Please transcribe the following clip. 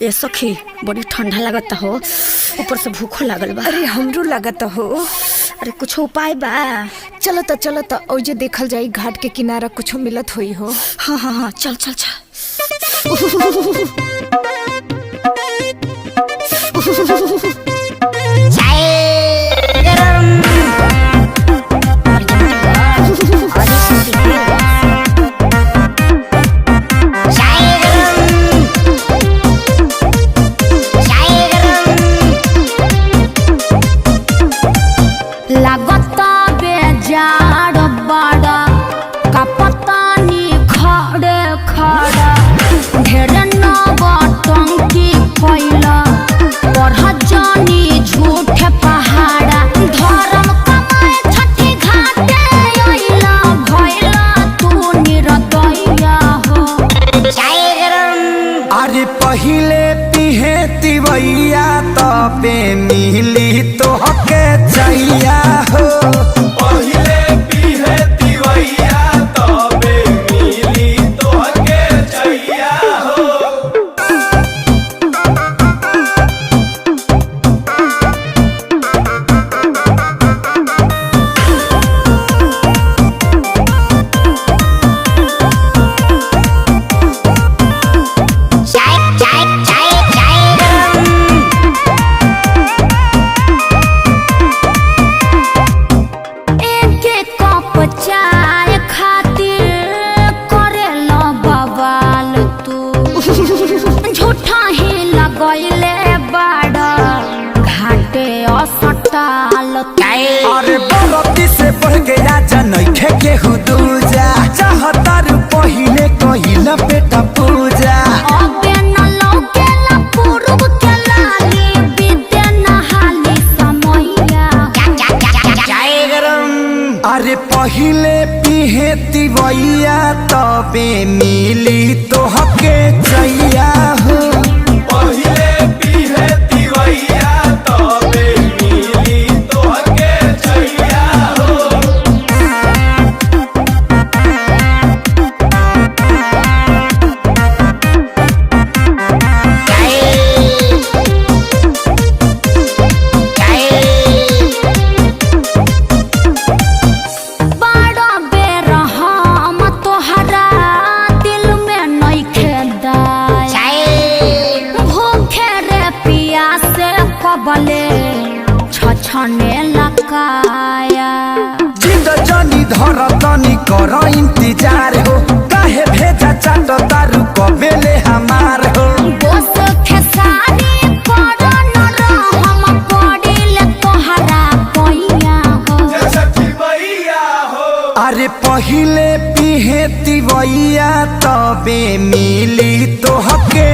ये सखी बड़ी ठंडा लगता हो, ऊपर से भूखो लागल बा। अरे हमरो लगता हो। अरे कुछ उपाय बा? चलो तो औजे देखल जाई, घाट के किनारा कुछ मिलत होई हो। हाँ चल चल चल। लागता बेजार बड़ा कपतानी खड़े खड़ा ढेर नौटंकी कैला बढ़ जानी झूठ पहाड़ा धर्म कमाए छठी घाटे अइला भइला तू निरदैया हो। अरे पहिले पिहे तिवैया तबे मिली तोहके चैया हो। पहिले पिहे तिवैया तबे मिली तोहके चैया हो। चाय खातिर करेला बवाल तू झूठा ही लगैले बाड़ा घाटे असटाल। अरे बरती से बढ़ गया जनैखे केहू दूजा चाहतारू पहिले कहिला बेटा पूजा। अबे न लौकेला पूर्व के लाली विद्या नहाली समैया। अरे पहिले पिहे तिवैया तबे मिली तोहके चैया हो। पहिले पिहे तिवैया तबे मिली तोहके चैया हो। बड़ा बेरहम तोहरा दिल में नइखे दाया भूखे रे पियासे कबले छछने लकाया। जिद जनी धर तनी कर इंतजार हो, काहे भेजा चाट तारू कबेले हमार हो। बोस खेसारी कर न रहम पड़िल तोहरा पैया हो। छठी मैया हो। अरे पहिले पिहे तिवैया तबे मिली तोहके